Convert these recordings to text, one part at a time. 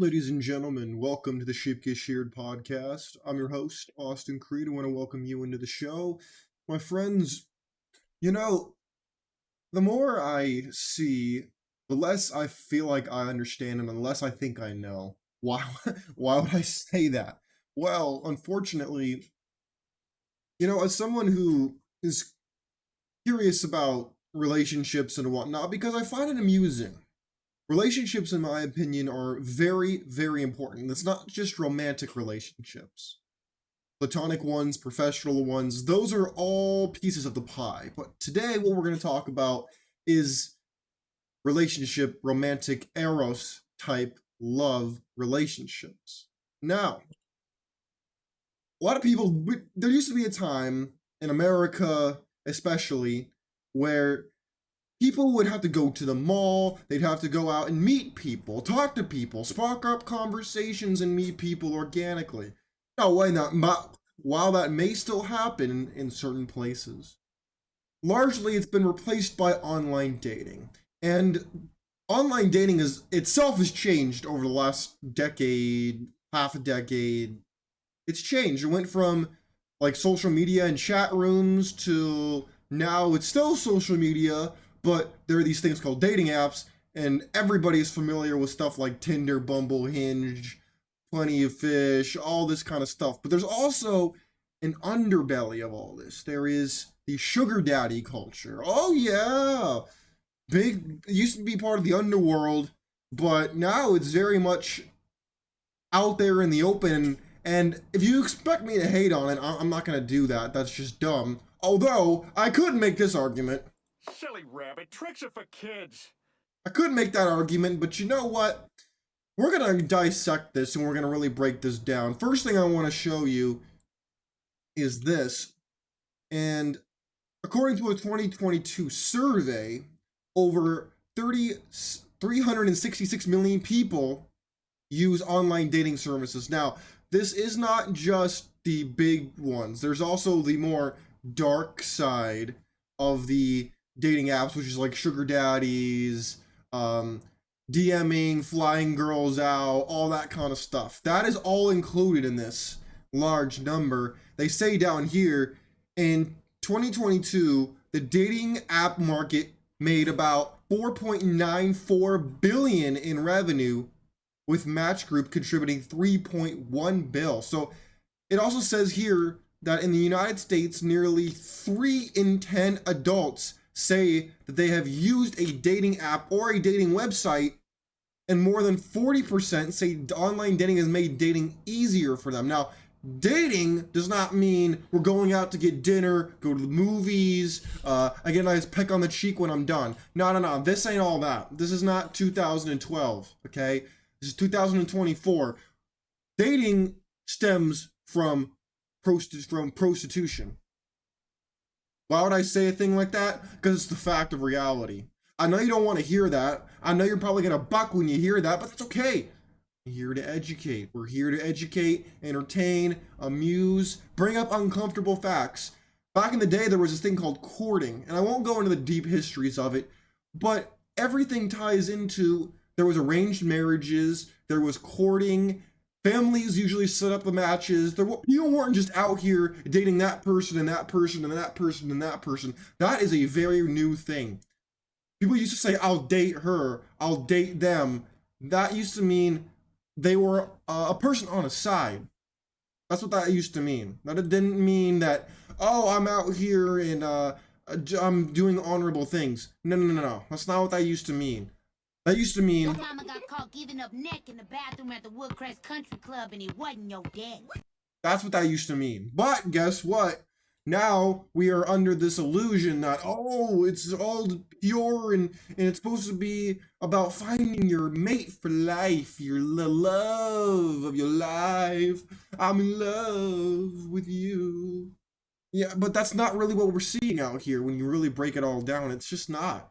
Ladies and gentlemen, welcome to the Sheared podcast. I'm your host, Austin Creed. I want to welcome you into the show. My friends, you know, the more I see, the less I feel like I understand and the less I think I know. Why, why would I say that? Well, unfortunately, as someone who is curious about relationships and whatnot, because I find it amusing. Relationships, in my opinion, are very, very important. It's not just romantic relationships. Platonic ones, professional ones, those are all pieces of the pie. But today, what we're going to talk about is relationship, romantic, eros type love relationships. Now, a lot of people, there used to be a time in America, especially, where people would have to go to the mall, they'd have to go out and meet people, talk to people, spark up conversations and meet people organically. Now, why not? While that may still happen in certain places, largely it's been replaced by online dating. And online dating itself has changed over the last decade, half a decade. It's changed. It went from like social media and chat rooms to now it's still social media, but there are these things called dating apps, and everybody is familiar with stuff like Tinder, Bumble, Hinge, Plenty of Fish, all this kind of stuff. But there's also an underbelly of all this. There is the sugar daddy culture. Oh yeah, it used to be part of the underworld, but now it's very much out there in the open. And if you expect me to hate on it, I'm not gonna do that. That's just dumb. Although I could make this argument. Silly rabbit, tricks are for kids. I could make that argument, but you know what? We're going to dissect this and we're going to really break this down. First thing I want to show you is this. And according to a 2022 survey, over 366 million people use online dating services. Now, this is not just the big ones. There's also the more dark side of the dating apps, which is like sugar daddies, DMing, flying girls out, all that kind of stuff. That is all included in this large number. They say down here, in 2022, the dating app market made about 4.94 billion in revenue, with Match Group contributing 3.1 bill. So it also says here that in the United States, nearly 3 in 10 adults say that they have used a dating app or a dating website, and more than 40% say online dating has made dating easier for them. Now, dating does not mean we're going out to get dinner, go to the movies, I get a nice peck on the cheek when I'm done. No. This ain't all that. This is not 2012, okay? This is 2024. Dating stems from prostitution. Why would I say a thing like that? Because it's the fact of reality. I know you don't want to hear that. I know you're probably going to buck when you hear that, but that's okay. We're here to educate. We're here to educate, entertain, amuse, bring up uncomfortable facts. Back in the day, there was this thing called courting, and I won't go into the deep histories of it, but everything ties into, there was arranged marriages, there was courting. Families usually set up the matches. You weren't just out here dating that person and that person and that person and that person. That is a very new thing. People used to say, I'll date her, I'll date them. That used to mean they were a person on a side. That's what that used to mean. That it didn't mean that, oh, I'm out here and I'm doing honorable things. No. That's not what that used to mean. That used to mean your mama got caught giving up neck in the bathroom at the Woodcrest Country Club and it wasn't your daddy. That's what that used to mean. But guess what? Now we are under this illusion that, oh, it's all pure and it's supposed to be about finding your mate for life, your love of your life. I'm in love with you. Yeah, but that's not really what we're seeing out here when you really break it all down. It's just not.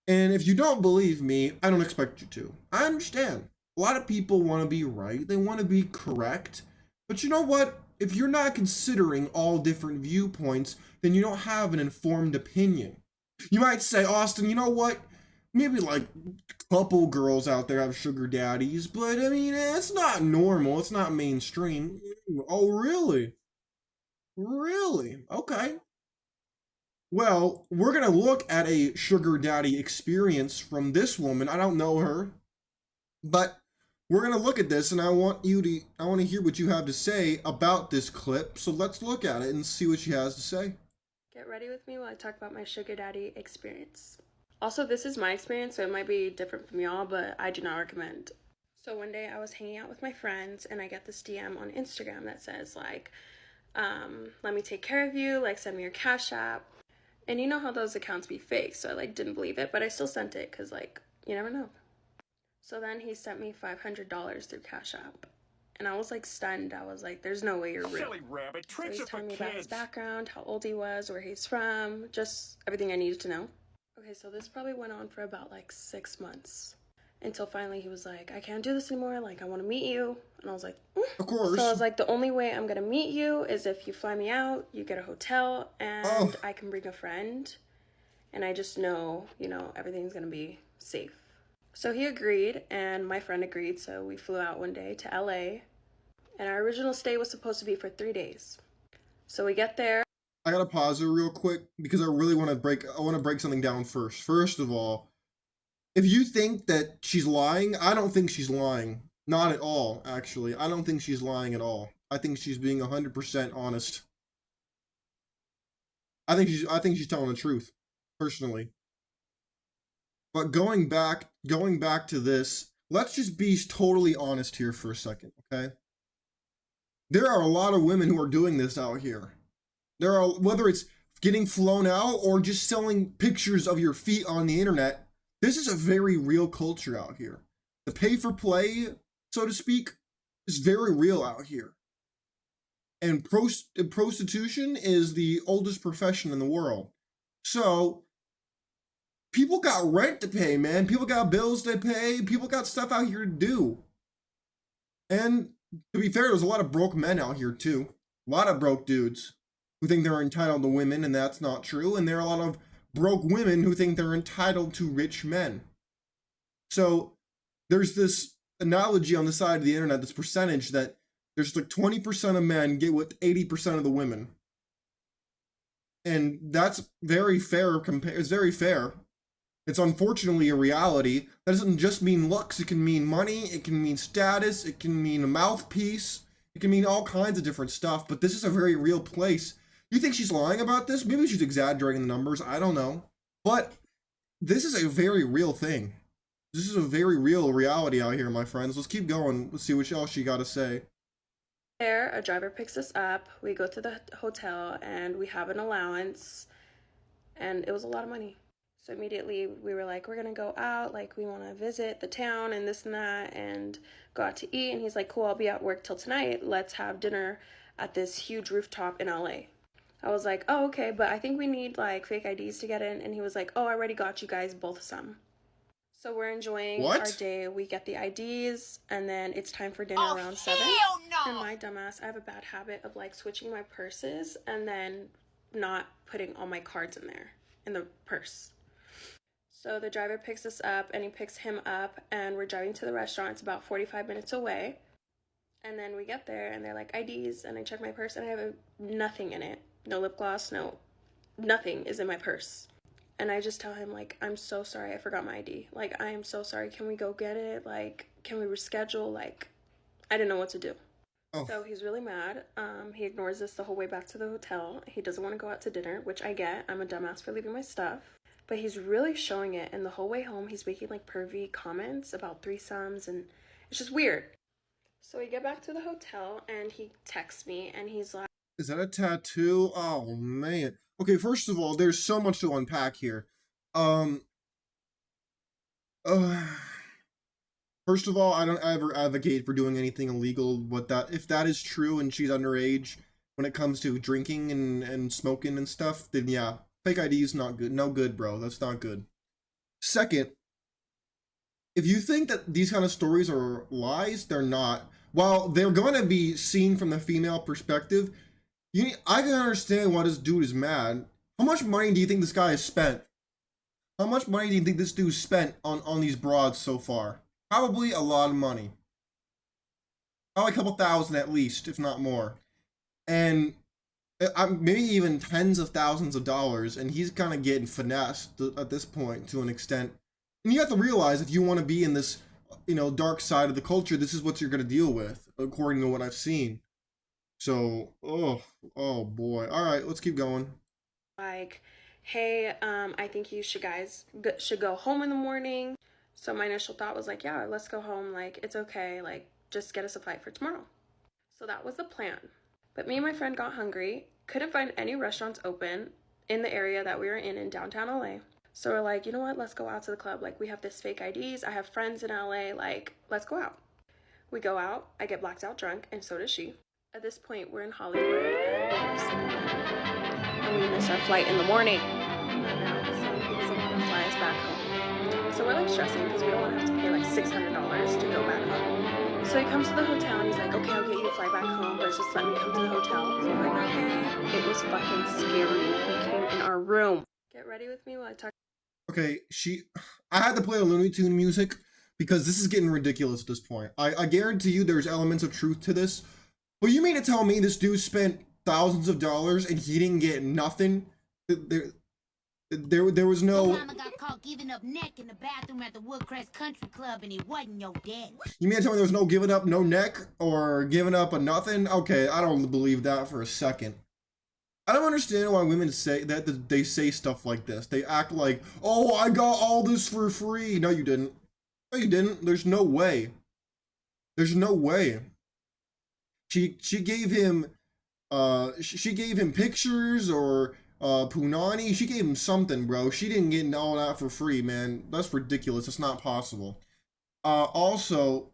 And if you don't believe me, I don't expect you to. I understand. A lot of people want to be right. They want to be correct. But you know what? If you're not considering all different viewpoints, then you don't have an informed opinion. You might say, Austin, you know what? maybe like a couple girls out there have sugar daddies, but I mean, it's not normal. It's not mainstream. Oh, really? Really? Okay. Well, we're gonna look at a sugar daddy experience from this woman. I don't know her, but we're gonna look at this, and I want to hear what you have to say about this clip. So let's look at it and see what she has to say. Get ready with me while I talk about my sugar daddy experience. Also, this is my experience, so it might be different from y'all, but I do not recommend. So one day I was hanging out with my friends, and I get this DM on Instagram that says, like, let me take care of you, like, send me your Cash App. And you know how those accounts be fake, so I, like, didn't believe it, but I still sent it, because, like, you never know. So then he sent me $500 through Cash App. And I was, like, stunned. I was like, there's no way you're real. Silly rabbit, So tricks he's are for telling me about his kids. background, how old he was, where he's from, just everything I needed to know. Okay, so this probably went on for about like 6 months. Until finally he was like, I can't do this anymore, like I want to meet you. And I was like, Of course. So I was like, the only way I'm gonna meet you is if you fly me out, you get a hotel, and I can bring a friend. And I just know, you know, everything's gonna be safe. So he agreed, and my friend agreed, so we flew out one day to LA. And our original stay was supposed to be for 3 days. So we get there. I gotta pause it real quick because I really want to break something down first. First of all, if you think that she's lying, I don't think she's lying. Not at all, actually. I don't think she's lying at all. I think she's being 100% honest. I think she's telling the truth, personally. But going back to this, let's just be totally honest here for a second, okay? There are a lot of women who are doing this out here. There are, whether it's getting flown out or just selling pictures of your feet on the internet, this is a very real culture out here. The pay for play, so to speak, is very real out here. And prostitution is the oldest profession in the world. So, people got rent to pay, man. People got bills to pay. People got stuff out here to do. And to be fair, there's a lot of broke men out here too. A lot of broke dudes who think they're entitled to women, and that's not true. And there are a lot of broke women who think they're entitled to rich men. So there's this analogy on the side of the internet, this percentage that there's like 20% of men get with 80% of the women. And that's very fair. It's very fair. It's unfortunately a reality. That doesn't just mean looks. It can mean money. It can mean status. It can mean a mouthpiece. It can mean all kinds of different stuff. But this is a very real place. You think she's lying about this? Maybe she's exaggerating the numbers. I don't know. But this is a very real thing. This is a very real reality out here, my friends. Let's keep going. Let's see what else she got to say. There, a driver picks us up. We go to the hotel, and we have an allowance. And it was a lot of money. So immediately we were like, we're going to go out. Like, we want to visit the town and this and that and go out to eat. And he's like, cool, I'll be at work till tonight. Let's have dinner at this huge rooftop in LA. I was like, oh, okay, but I think we need, like, fake IDs to get in. And he was like, oh, I already got you guys both some. So we're enjoying our day. We get the IDs, and then it's time for dinner around 7. And my dumbass, I have a bad habit of, like, switching my purses and then not putting all my cards in there, in the purse. So the driver picks us up, and he picks him up, and we're driving to the restaurant. It's about 45 minutes away. And then we get there, and they're like, IDs, and I check my purse, and I have nothing in it. No lip gloss, nothing is in my purse. And I just tell him, like, I'm so sorry, I forgot my ID. Like, I am so sorry, can we go get it? Like, can we reschedule? Like, I didn't know what to do. Oh. So he's really mad. He ignores us the whole way back to the hotel. He doesn't want to go out to dinner, which I get. I'm a dumbass for leaving my stuff. But he's really showing it, and the whole way home, he's making, like, pervy comments about threesomes, and it's just weird. So we get back to the hotel, and he texts me, and he's like, is that a tattoo? Oh, man. Okay, first of all, there's so much to unpack here. First of all, I don't ever advocate for doing anything illegal. But if that is true and she's underage when it comes to drinking and smoking and stuff, then yeah, fake ID is not good. No good, bro. That's not good. Second, if you think that these kind of stories are lies, they're not. While they're going to be seen from the female perspective, I can understand why this dude is mad. How much money do you think this guy has spent? How much money do you think this dude spent on these broads so far? Probably a lot of money. Probably a couple thousand at least, if not more. And maybe even tens of thousands of dollars, and he's kind of getting finessed at this point to an extent. And you have to realize, if you want to be in this, dark side of the culture, this is what you're going to deal with, according to what I've seen. So, oh boy. All right, let's keep going. Like, hey, I think you should go home in the morning. So my initial thought was like, yeah, let's go home. Like, it's okay. Like, just get us a flight for tomorrow. So that was the plan. But me and my friend got hungry, couldn't find any restaurants open in the area that we were in downtown LA. So we're like, you know what, let's go out to the club. Like, we have this fake IDs. I have friends in LA. Like, let's go out. We go out. I get blacked out drunk, and so does she. At this point, we're in Hollywood, and we miss our flight in the morning. And now he doesn't want to fly us back home. So we're like stressing because we don't want to have to pay like $600 to go back home. So he comes to the hotel and he's like, okay, I'll get you a flight back home, but just let me come to the hotel. So I'm like, okay. It was fucking scary. He came in our room. Get ready with me while I talk. Okay, I had to play the Looney Tune music because this is getting ridiculous at this point. I guarantee you there's elements of truth to this. But you mean to tell me this dude spent thousands of dollars and he didn't get nothing? There was no... Mama got caught giving up neck in the bathroom at the Woodcrest Country Club and he wasn't your daddy. You mean to tell me there was no giving up no neck or giving up a nothing? Okay, I don't believe that for a second. I don't understand why women say that they say stuff like this. They act like, oh, I got all this for free. No, you didn't. No, you didn't. There's no way. There's no way. She gave him pictures or punani. She gave him something, bro. She didn't get all that for free, man. That's ridiculous. It's not possible. Also,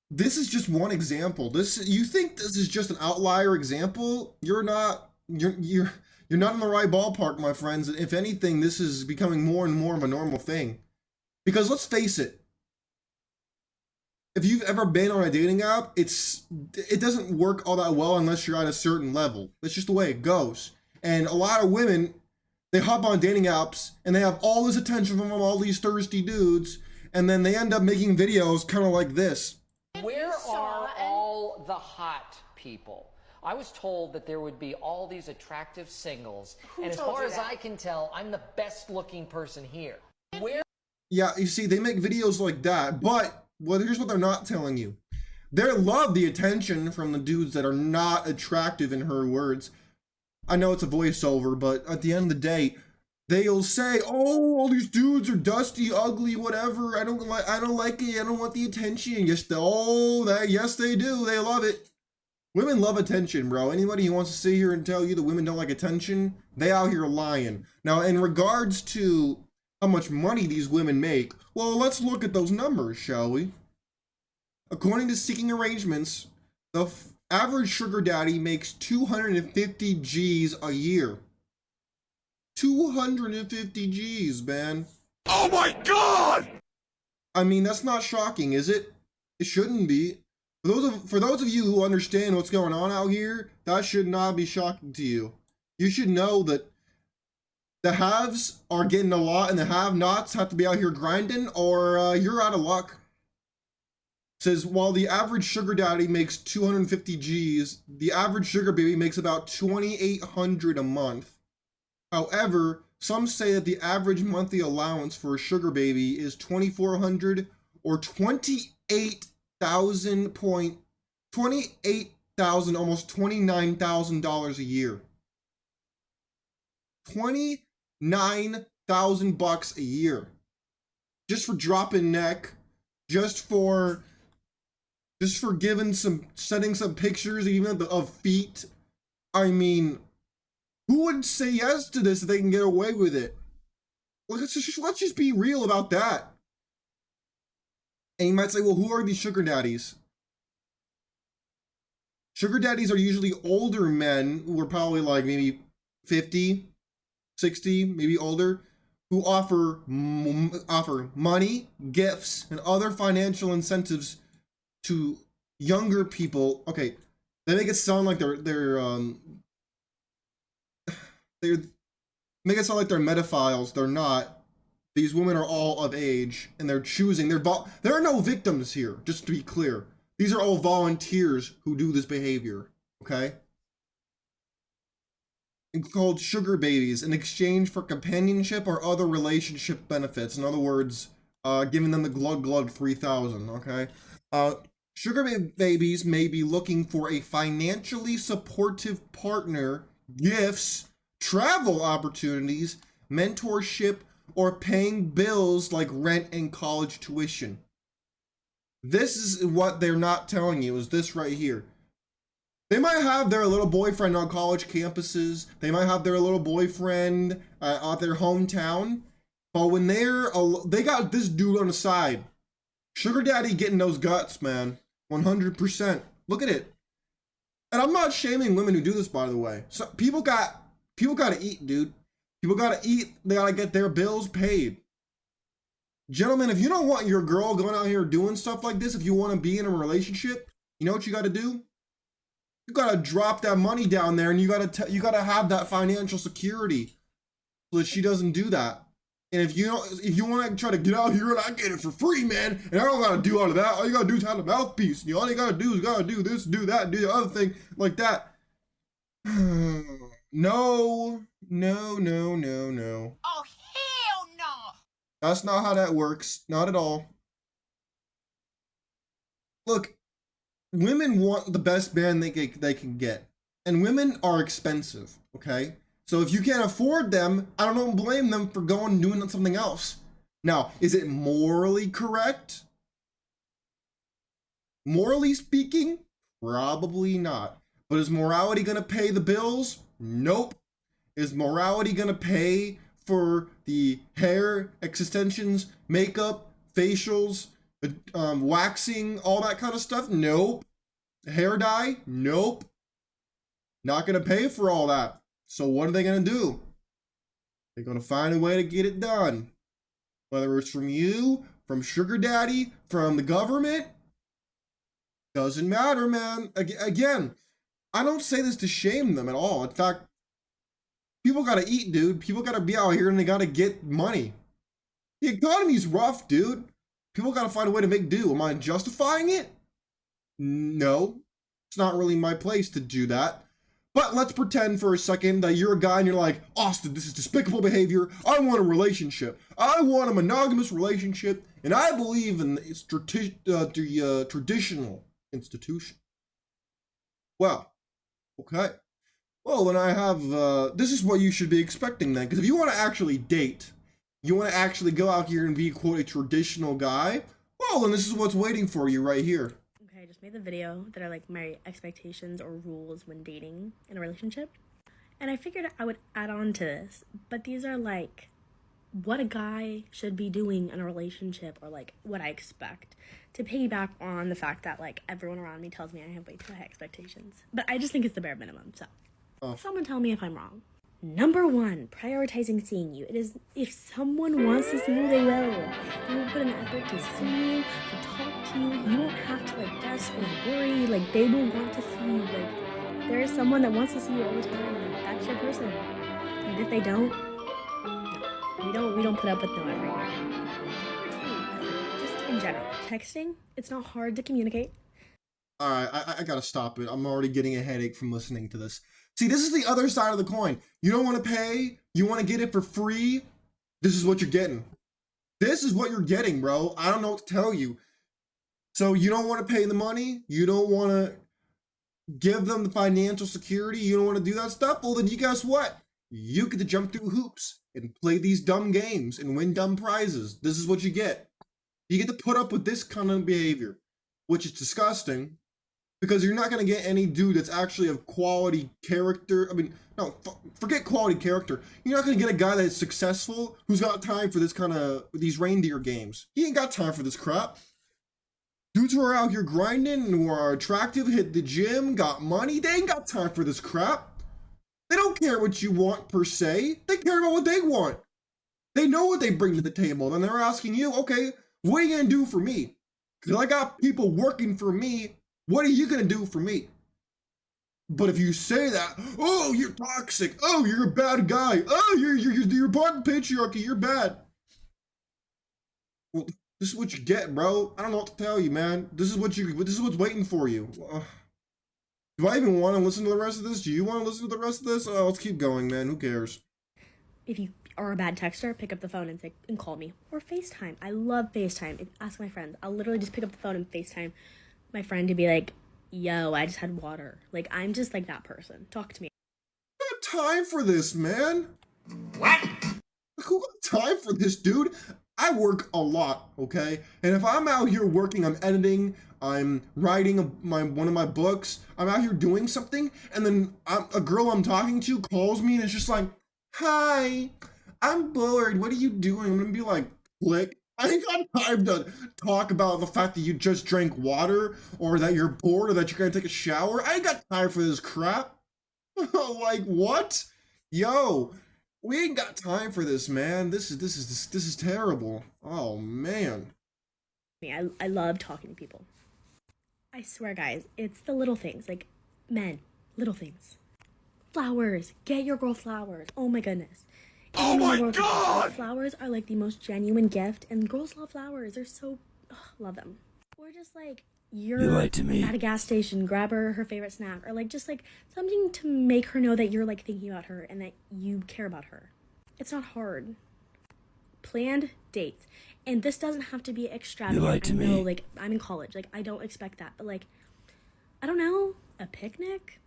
this is just one example. You think this is just an outlier example? You're not in the right ballpark, my friends. If anything, this is becoming more and more of a normal thing. Because let's face it, if you've ever been on a dating app, it doesn't work all that well unless you're at a certain level. That's just the way it goes. And a lot of women, they hop on dating apps and they have all this attention from all these thirsty dudes, and then they end up making videos kind of like this. Where are all the hot people? I was told that there would be all these attractive singles, and as far as I can tell, I'm the best looking person here. Where? Yeah, you see, they make videos like that, but here's what they're not telling you. They love the attention from the dudes that are not attractive, in her words. I know it's a voiceover, but at the end of the day, they'll say, oh, all these dudes are dusty, ugly, whatever. I don't like it. I don't want the attention. Yes, yes, they do. They love it. Women love attention, bro. Anybody who wants to sit here and tell you that women don't like attention, they out here lying. Now, in regards to how much money these women make, well, let's look at those numbers, shall we? According to Seeking Arrangements, the average sugar daddy makes 250 G's a year. 250 G's, man. Oh my God! I mean, that's not shocking, is it? It shouldn't be. For those of you who understand what's going on out here, that should not be shocking to you. You should know that the haves are getting a lot and the have-nots have to be out here grinding, or you're out of luck. It says, while the average sugar daddy makes 250 G's, the average sugar baby makes about 2,800 a month. However, some say that the average monthly allowance for a sugar baby is 2,400 or 28,000, almost $29,000 a year. $29,000 a year. Just for dropping neck, just for setting some pictures even of feet. I mean, who would say yes to this if they can get away with it? Let's just be real about that. And you might say, well, who are these sugar daddies? Sugar daddies are usually older men who are probably like maybe 50, 60, maybe older, who offer money, gifts, and other financial incentives to younger people. Okay, they make it sound like they're make it sound like they're medophiles. They're not. These women are all of age, and they're choosing. There are no victims here, just to be clear. These are all volunteers who do this behavior, okay? It's called sugar babies in exchange for companionship or other relationship benefits. In other words, giving them the Glug Glug 3000, okay? Sugar babies may be looking for a financially supportive partner, gifts, travel opportunities, mentorship, or paying bills like rent and college tuition. This is what they're not telling you, is this right here. They might have their little boyfriend on college campuses. They might have their little boyfriend at their hometown. But when they got this dude on the side. Sugar daddy getting those guts, man. 100%. Look at it. And I'm not shaming women who do this, by the way. So people gotta eat, dude. People gotta eat. They gotta get their bills paid. Gentlemen, if you don't want your girl going out here doing stuff like this, if you want to be in a relationship, you know what you gotta do? You gotta drop that money down there, and you gotta have that financial security so that she doesn't do that. And if you want to try to get out here and I get it for free, man, and I don't gotta do all of that. All you gotta do is have a mouthpiece. All you gotta do is do this, do that, do the other thing like that. No. Oh, hell no! That's not how that works. Not at all. Look, women want the best man they can get. And women are expensive, okay? So if you can't afford them, I don't blame them for going and doing something else. Now, is it morally correct? Morally speaking, probably not. But is morality gonna pay the bills? Nope. Is morality gonna pay for the hair extensions, makeup, facials, waxing, all that kind of stuff? Nope. Hair dye? Nope. Not gonna pay for all that. So what are they gonna do? They're gonna find a way to get it done. Whether it's from you, from sugar daddy, from the government, doesn't matter, man. Again, I don't say this to shame them at all. In fact, people gotta eat, dude. People gotta be out here and they gotta get money. The economy's rough, dude. People gotta find a way to make do. Am I justifying it? No. It's not really my place to do that. But let's pretend for a second that you're a guy and you're like, Austin, this is despicable behavior. I want a relationship. I want a monogamous relationship. And I believe in the traditional institution. Well, okay. Well, then I have, this is what you should be expecting then. Because if you want to actually date, you want to actually go out here and be, quote, a traditional guy, well, then this is what's waiting for you right here. I just made the video that are like my expectations or rules when dating in a relationship, and I figured I would add on to this, but these are like what a guy should be doing in a relationship, or like what I expect, to piggyback on the fact that like everyone around me tells me I have way too high expectations, but I just think it's the bare minimum. So someone tell me if I'm wrong. Number 1, prioritizing seeing you. It is, if someone wants to see you, they will. They will put an effort to see you, to talk to you. You don't have to like guess or worry. Like, they will want to see you. Like, there is someone that wants to see you all the time. Like, that's your person. And if they don't, no, we don't put up with no everywhere. Number 2, just in general, texting. It's not hard to communicate. All right, I gotta stop it. I'm already getting a headache from listening to this. See, this is the other side of the coin. You don't want to pay. You want to get it for free. This is what you're getting. This is what you're getting, bro. I don't know what to tell you. So you don't want to pay the money. You don't want to give them the financial security. You don't want to do that stuff. Well, then you guess what? You get to jump through hoops and play these dumb games and win dumb prizes. This is what you get. You get to put up with this kind of behavior, which is disgusting. Because you're not going to get any dude that's actually of quality character. I mean, no, forget quality character. You're not going to get a guy that's successful who's got time for this kind of, these reindeer games. He ain't got time for this crap. Dudes who are out here grinding, who are attractive, hit the gym, got money, they ain't got time for this crap. They don't care what you want per se. They care about what they want. They know what they bring to the table. And they're asking you, okay, what are you going to do for me? Because I got people working for me. What are you going to do for me? But if you say that, oh, you're toxic. Oh, you're a bad guy. Oh, you're part of the patriarchy. You're bad. Well, this is what you get, bro. I don't know what to tell you, man. This is what's waiting for you. Do I even want to listen to the rest of this? Do you want to listen to the rest of this? Oh, let's keep going, man. Who cares? If you are a bad texter, pick up the phone and call me. Or FaceTime. I love FaceTime. Ask my friends. I'll literally just pick up the phone and FaceTime my friend to be like, yo, I just had water. Like, I'm just like that person. Talk to me. I got time for this, man. What? Who got time for this, dude? I work a lot, okay? And if I'm out here working, I'm editing, I'm writing one of my books, I'm out here doing something, and then a girl I'm talking to calls me and it's just like, hi, I'm bored, what are you doing? I'm gonna be like, click. I ain't got time to talk about the fact that you just drank water, or that you're bored, or that you're gonna take a shower. I ain't got time for this crap. Like, what? Yo, we ain't got time for this, man. This is terrible. Oh man. I love talking to people. I swear, guys, it's the little things. Like, men, little things. Flowers. Get your girl flowers. Oh my goodness. Oh my God! Flowers are like the most genuine gift, and girls love flowers. They're so, love them. Or just like, you're lied to me. at a gas station, grab her favorite snack, or like just like something to make her know that you're like thinking about her and that you care about her. It's not hard. Planned dates. And this doesn't have to be extravagant. You lied to I know, me. like, I'm in college. Like, I don't expect that. But like, I don't know, a picnic?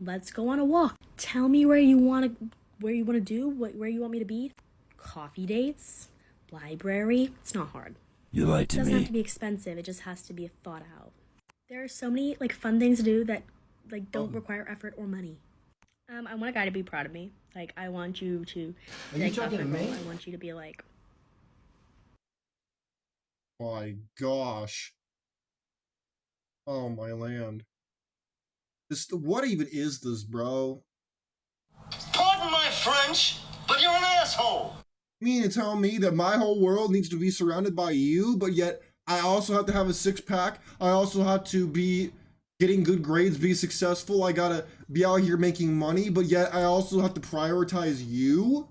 Let's go on a walk. Tell me where you want to do, where you want me to be. Coffee dates, library. It's not hard. You lied It to doesn't have me. to be expensive. It just has to be thought out. There are so many like fun things to do that like don't require effort or money. I want a guy to be proud of me. Like, I want you to. Are you talking to me? I want you to be like. My gosh. Oh my land. What even is this, bro? Pardon my French, but you're an asshole. You mean to tell me that my whole world needs to be surrounded by you, but yet I also have to have a six-pack, I also have to be getting good grades, be successful, I gotta be out here making money, but yet I also have to prioritize you?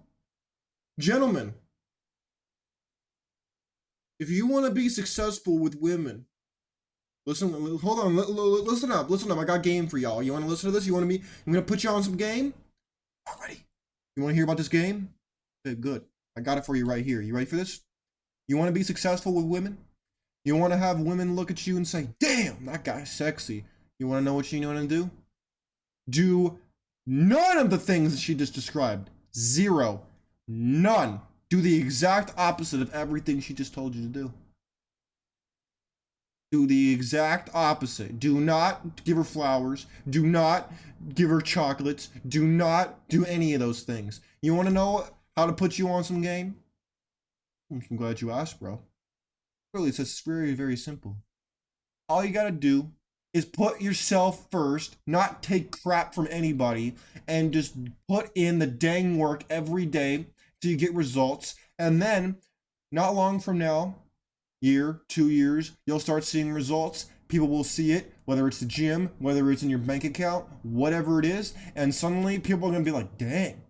Gentlemen, if you want to be successful with women, listen, hold on, listen up, I got game for y'all. You want to listen to this? I'm gonna put you on some game? Alrighty. You want to hear about this game? Okay, good. I got it for you right here. You ready for this? You want to be successful with women? You want to have women look at you and say, damn, that guy's sexy. You want to know what you want to do? Do none of the things that she just described. Zero. None. Do the exact opposite of everything she just told you to do. Do the exact opposite. Do not give her flowers. Do not give her chocolates. Do not do any of those things. You want to know how to put you on some game? I'm glad you asked, bro. Really, it's just very, very simple. All you gotta do is put yourself first, not take crap from anybody, and just put in the dang work every day till you get results. And then, not long from now, year, 2 years, you'll start seeing results. People will see it, whether it's the gym, whether it's in your bank account, whatever it is, and suddenly people are gonna be like, dang,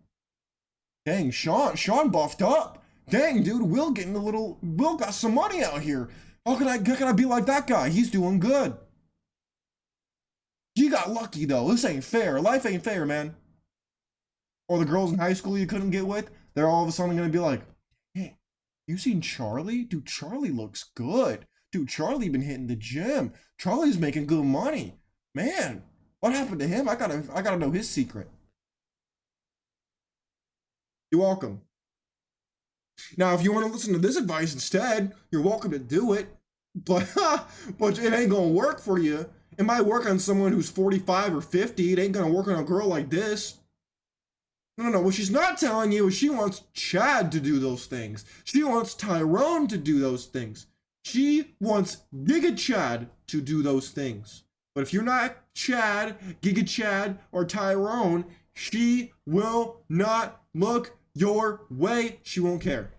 Sean buffed up. Dang, dude, Will got some money out here. How can I be like that guy? He's doing good. You got lucky though. This ain't fair. Life ain't fair, man. Or the girls in high school you couldn't get with, they're all of a sudden gonna be like, hey, you seen Charlie? Dude, Charlie looks good. Dude, Charlie been hitting the gym. Charlie's making good money. Man, what happened to him? I gotta know his secret. You're welcome. Now, if you want to listen to this advice instead, you're welcome to do it. But it ain't gonna work for you. It might work on someone who's 45 or 50. It ain't gonna work on a girl like this. No. What she's not telling you is she wants Chad to do those things. She wants Tyrone to do those things. She wants Giga Chad to do those things. But if you're not Chad, Giga Chad, or Tyrone, she will not look your way. She won't care.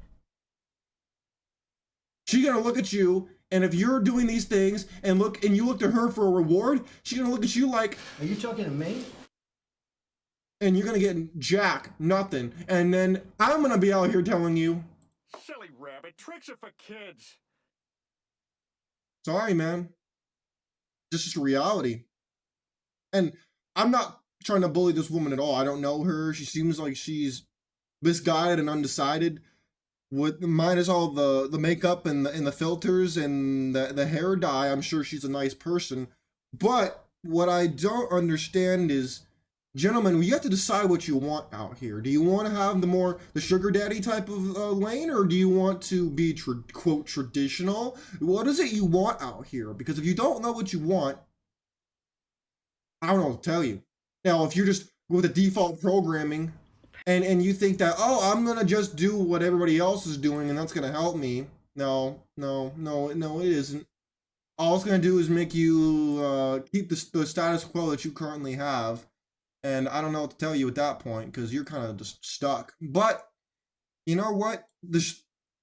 She's gonna look at you, and if you're doing these things and you look to her for a reward, she's gonna look at you like, Are you talking to me? and you're gonna get jack nothing. And then I'm gonna be out here telling you, Silly rabbit, tricks are for kids. Sorry, man. This is reality. And I'm not trying to bully this woman at all. I don't know her. She seems like she's misguided and undecided. With minus all the makeup and the filters and the hair dye, I'm sure she's a nice person. But what I don't understand is, gentlemen, you have to decide what you want out here. Do you want to have the sugar daddy type of lane, or do you want to be quote traditional? What is it you want out here? Because if you don't know what you want, I don't know what to tell you. Now, if you're just with the default programming, and you think that, oh, I'm gonna just do what everybody else is doing and that's gonna help me. No, it isn't. All it's gonna do is make you keep the status quo that you currently have. And I don't know what to tell you at that point, because you're kind of just stuck. But you know what? The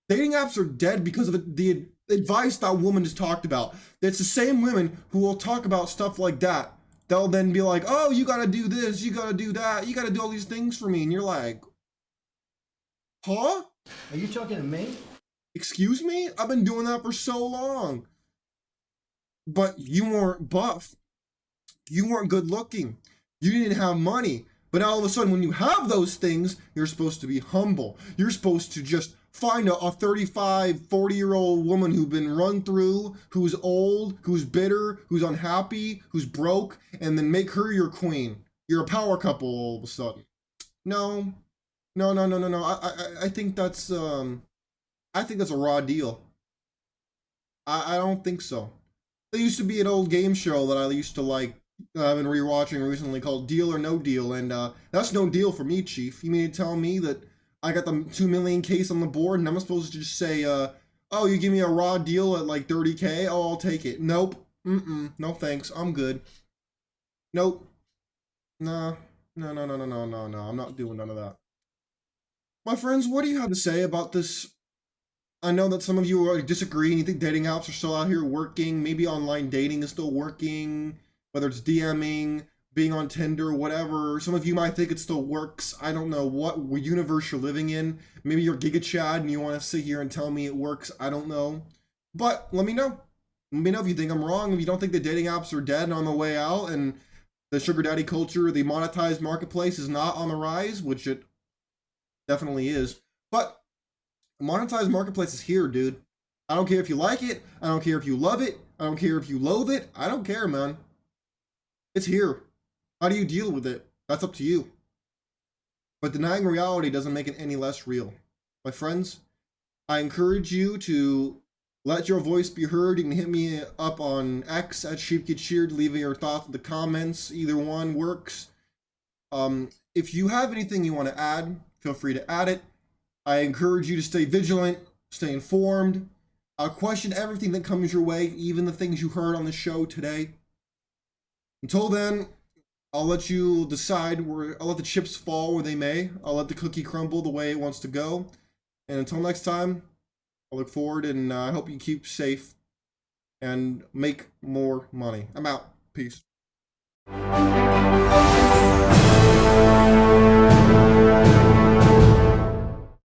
dating apps are dead because of the advice that woman just talked about. It's the same women who will talk about stuff like that. They'll then be like, oh, you gotta do this, you gotta do that, you gotta do all these things for me. And you're like, huh? Are you talking to me? Excuse me? I've been doing that for so long. But you weren't buff. You weren't good looking. You didn't have money. But all of a sudden, when you have those things, you're supposed to be humble. You're supposed to just find a 35, 40-year-old woman who's been run through, who's old, who's bitter, who's unhappy, who's broke, and then make her your queen. You're a power couple all of a sudden. No. I think that's a raw deal. I don't think so. There used to be an old game show that I used to like. I've been rewatching recently called Deal or No Deal, and that's no deal for me, Chief. You mean to tell me that I got the 2 million case on the board and I'm supposed to just say, oh, you give me a raw deal at like 30K? Oh, I'll take it. Nope. No thanks. I'm good. Nope. No. I'm not doing none of that. My friends, what do you have to say about this? I know that some of you disagree and you think dating apps are still out here working. Maybe online dating is still working. Whether it's DMing, being on Tinder, whatever. Some of you might think it still works. I don't know what universe you're living in. Maybe you're Giga Chad and you want to sit here and tell me it works. I don't know. But let me know. Let me know if you think I'm wrong. If you don't think the dating apps are dead and on the way out, and the sugar daddy culture, the monetized marketplace is not on the rise, which it definitely is. But the monetized marketplace is here, dude. I don't care if you like it. I don't care if you love it. I don't care if you loathe it. I don't care, man. It's here. How do you deal with it? That's up to you. But denying reality doesn't make it any less real. My friends, I encourage you to let your voice be heard. You can hit me up on X at Sheared. Leave your thoughts in the comments. Either one works. If you have anything you want to add, feel free to add it. I encourage you to stay vigilant, stay informed. Question everything that comes your way, even the things you heard on the show today. Until then, I'll let you decide I'll let the chips fall where they may. I'll let the cookie crumble the way it wants to go. And until next time, I look forward, and I hope you keep safe and make more money. I'm out. Peace.